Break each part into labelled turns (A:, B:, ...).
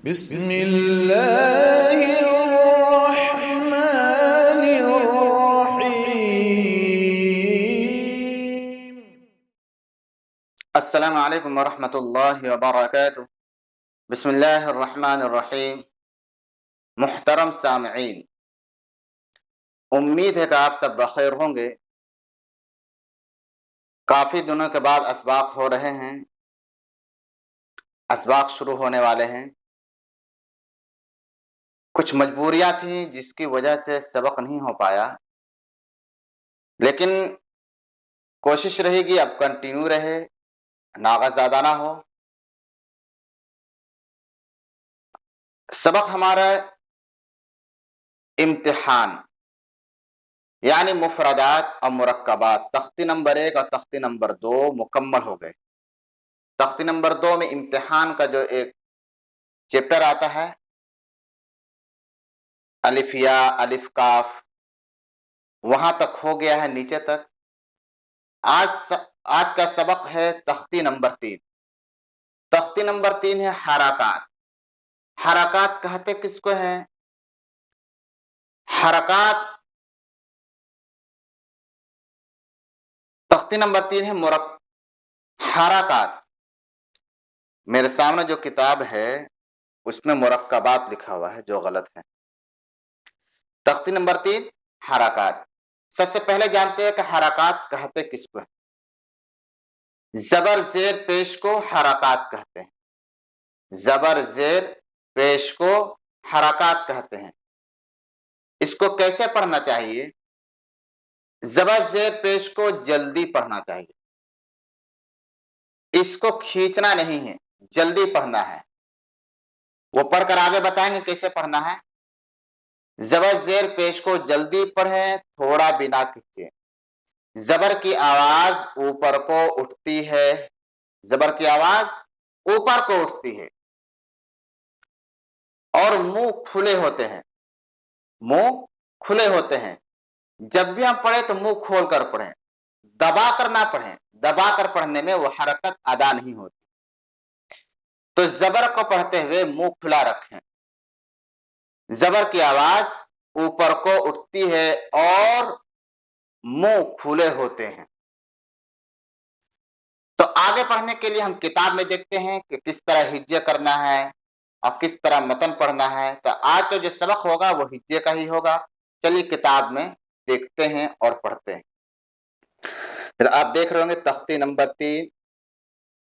A: بسم الله الرحمن الرحيم.
B: السلام علیکم ورحمۃ اللہ وبرکاتہ. بسم اللہ الرحمن الرحیم. محترم سامعین، امید ہے کہ آپ سب بخیر ہوں گے. کافی دنوں کے بعد اسباق ہو رہے ہیں، اسباق شروع ہونے والے ہیں. کچھ مجبوریاں تھیں جس کی وجہ سے سبق نہیں ہو پایا، لیکن کوشش رہے گی اب کنٹینیو رہے، ناغہ زیادہ نہ ہو. سبق ہمارا امتحان یعنی مفردات اور مرکبات، تختی نمبر 1 اور تختی نمبر 2 مکمل ہو گئے. تختی نمبر 2 میں امتحان کا جو ایک چیپٹر آتا ہے، الف یا الف کاف، وہاں تک ہو گیا ہے، نیچے تک. آج کا سبق ہے تختی نمبر 3. تختی نمبر 3 ہے حرکات. حرکات کہتے کس کو ہیں؟ حرکات تختی نمبر 3 ہے حرکات. میرے سامنے جو کتاب ہے اس میں مرکبات لکھا ہوا ہے، جو غلط ہے. تختی نمبر 3 حرکات. سب سے پہلے جانتے ہیں کہ حرکات کہتے کس کو ہیں. زبر زیر پیش کو حرکات کہتے ہیں. زبر زیر پیش کو حرکات کہتے ہیں. اس کو کیسے پڑھنا چاہیے؟ زبر زیر پیش کو جلدی پڑھنا چاہیے، اس کو کھینچنا نہیں ہے، جلدی پڑھنا ہے. وہ پڑھ کر آگے بتائیں گے کیسے پڑھنا ہے. زبر زیر پیش کو جلدی پڑھیں، تھوڑا بنا کھینچیں. زبر کی آواز اوپر کو اٹھتی ہے، زبر کی آواز اوپر کو اٹھتی ہے اور منہ کھلے ہوتے ہیں. منہ کھلے ہوتے ہیں. جب بھی ہم پڑھیں تو منہ کھول کر پڑھیں، دبا کر نہ پڑھیں. دبا کر پڑھنے میں وہ حرکت ادا نہیں ہوتی. تو زبر کو پڑھتے ہوئے منہ کھلا رکھیں. زبر کی آواز اوپر کو اٹھتی ہے اور منہ کھلے ہوتے ہیں. تو آگے پڑھنے کے لیے ہم کتاب میں دیکھتے ہیں کہ کس طرح ہجے کرنا ہے اور کس طرح متن پڑھنا ہے. تو آج تو جو سبق ہوگا وہ ہجے کا ہی ہوگا. چلیے کتاب میں دیکھتے ہیں اور پڑھتے ہیں. پھر آپ دیکھ رہے ہوں گے تختی نمبر 3،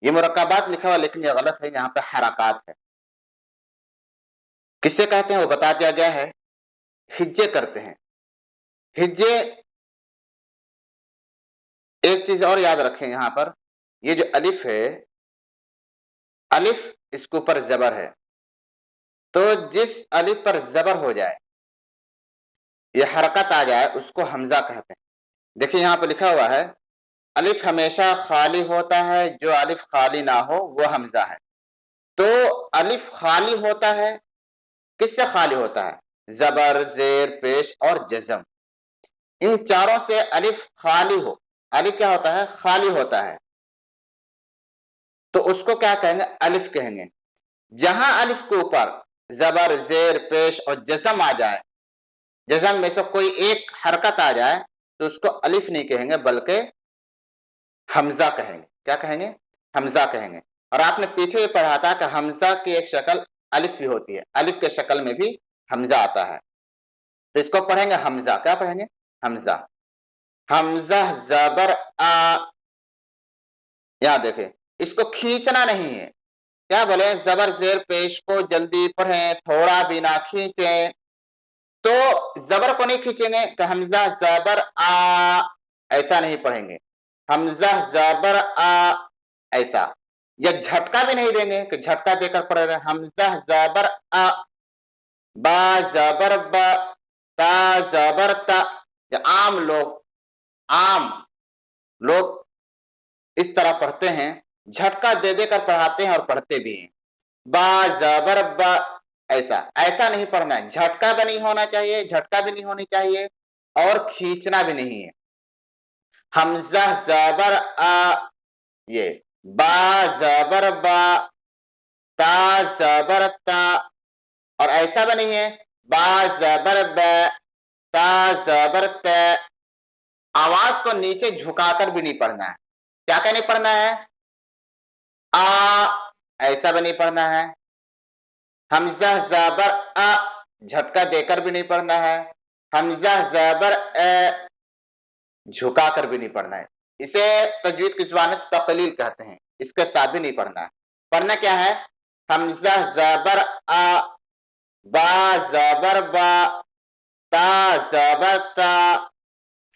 B: یہ مرکبات لکھا ہوا لیکن یہ غلط ہے، یہاں پہ حرکات ہے. کس سے کہتے ہیں وہ بتا دیا گیا ہے. ہجے کرتے ہیں. ہجے ایک چیز اور یاد رکھیں، یہاں پر یہ جو الف ہے، الف اس کے اوپر زبر ہے، تو جس الف پر زبر ہو جائے، یہ حرکت آ جائے، اس کو حمزہ کہتے ہیں. دیکھیں یہاں پہ لکھا ہوا ہے الف ہمیشہ خالی ہوتا ہے، جو الف خالی نہ ہو وہ حمزہ ہے. تو الف خالی ہوتا ہے، کس سے خالی ہوتا ہے؟ زبر زیر پیش اور جزم، ان چاروں سے الف خالی ہو. الف کیا ہوتا ہے؟ خالی ہوتا ہے. تو اس کو کیا کہیں گے؟ الف کہیں گے. جہاں الف کے اوپر زبر زیر پیش اور جزم آ جائے، جزم میں سے کوئی ایک حرکت آ جائے، تو اس کو الف نہیں کہیں گے بلکہ حمزہ کہیں گے. کیا کہیں گے؟ حمزہ کہیں گے. اور آپ نے پیچھے یہ پڑھا تھا کہ حمزہ کی ایک شکل الف بھی ہوتی ہے، الف کے شکل میں بھی حمزہ آتا ہے. تو اس کو پڑھیں گے حمزہ. کیا پڑھیں گے؟ حمزہ. حمزہ زبر آ. یہاں دیکھیں اس کو کھینچنا نہیں ہے. کیا بولے؟ زبر زیر پیش کو جلدی پڑھیں، تھوڑا بھی نہ کھینچیں. تو زبر کو نہیں کھینچیں گے کہ حمزہ زبر آ، ایسا نہیں پڑھیں گے. حمزہ زبر آ ایسا. یا جھٹکا بھی نہیں دیں گے کہ جھٹکا دے کر پڑھ رہے ہیں. حمزہ زبر آ، با زبر با، تا زبر تا. یا عام لوگ اس طرح پڑھتے ہیں، جھٹکا دے دے کر پڑھاتے ہیں اور پڑھتے بھی ہیں. با زبر با ایسا نہیں پڑھنا ہے. جھٹکا بھی نہیں ہونا چاہیے، جھٹکا بھی نہیں ہونی چاہیے اور کھینچنا بھی نہیں ہے. حمزہ زبر آ، یہ با زبر با، تا زبر تا، اور ایسا بھی نہیں ہے با زبر ب تا زبر ت، آواز کو نیچے جھکا کر بھی نہیں پڑھنا ہے. کیا کہ نہیں پڑھنا ہے؟ ایسا بھی نہیں پڑھنا ہے. حمزہ زبر جھٹکا دے کر بھی نہیں پڑھنا ہے. حمزہ زبر جھکا کر بھی نہیں پڑھنا ہے. اسے تجوید کی زبان میں تقلیل کہتے ہیں. اس کے ساتھ بھی نہیں پڑھنا ہے. پڑھنا کیا ہے؟ حمزہ زبر با زبر با تا زبر تا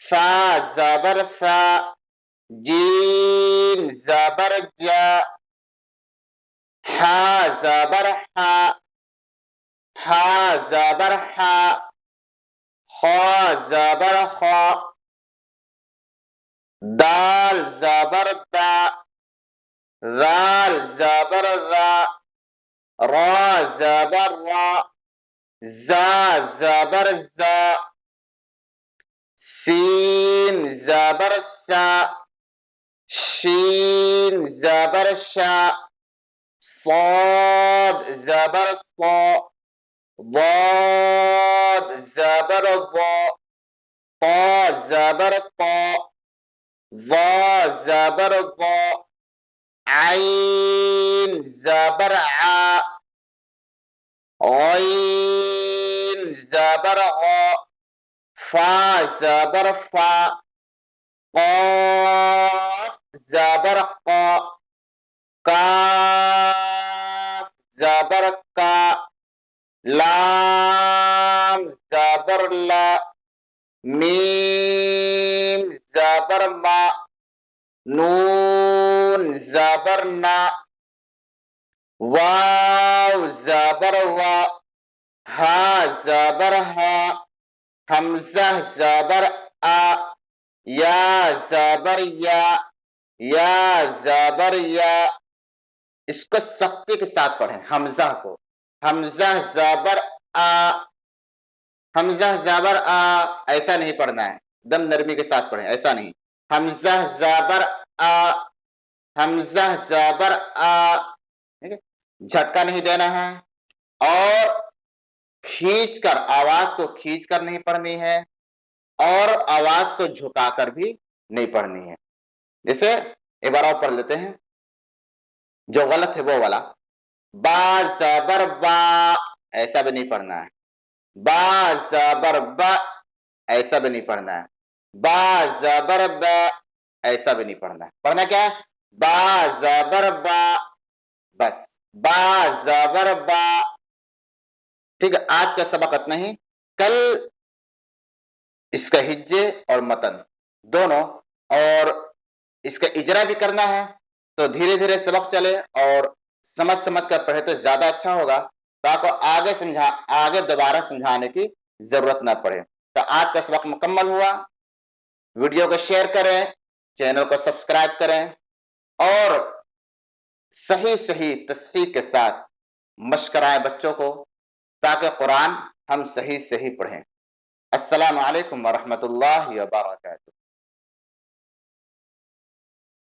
B: فا زبر فا جیم زبر جا حا زبر حا حا زبر حا خا زبر خا دال زبر دا ذال زبر ذا را زبر را زا زبر زا سین زبر سا شین زبر شا صاد زبر صا ضاد زبر ضا طا زبر طا ضا زبر ضا عین زبر عا غین زبر غا فا زبر فا قاف زبر قا کاف زبر کا لام زبر لا میم زبر ما نون زبر نا واو زبر وا ہا زبر ہا حمزہ زبر یا زبر یا زبر یا. اس کو سختی کے ساتھ پڑھیں حمزہ کو. حمزہ زبر حمزہ زبر ایسا نہیں پڑھنا ہے. دم نرمی کے ساتھ پڑھیں، ایسا نہیں. حمزہ زبر حمزہ زبر جھٹکا نہیں دینا ہے، اور کھینچ کر آواز کو کھینچ کر نہیں پڑھنی ہے، اور آواز کو جھکا کر بھی نہیں پڑھنی ہے. جیسے ایک بار اور پڑھ لیتے ہیں جو غلط ہے وہ والا. با زبر با ایسا بھی نہیں پڑھنا ہے. با زبر با ایسا بھی نہیں پڑھنا ہے. با زبر با ایسا بھی نہیں پڑھنا ہے. پڑھنا کیا ہے؟ با زبر با، بس با زبر با. ٹھیک ہے، آج کا سبق اتنا ہی. کل اس کا ہجے اور متن دونوں اور اس کا اجرا بھی کرنا ہے، تو دھیرے دھیرے سبق چلے اور سمجھ کر پڑھے تو زیادہ اچھا ہوگا، تاکہ آگے دوبارہ سمجھانے کی ضرورت نہ پڑے. تو آج کا سبق مکمل ہوا. ویڈیو کو شیئر کریں، چینل کو سبسکرائب کریں، اور صحیح تصحیح کے ساتھ مشق کرائیں بچوں کو، تاکہ قرآن ہم صحیح پڑھیں. السلام علیکم ورحمۃ اللہ وبرکاتہ.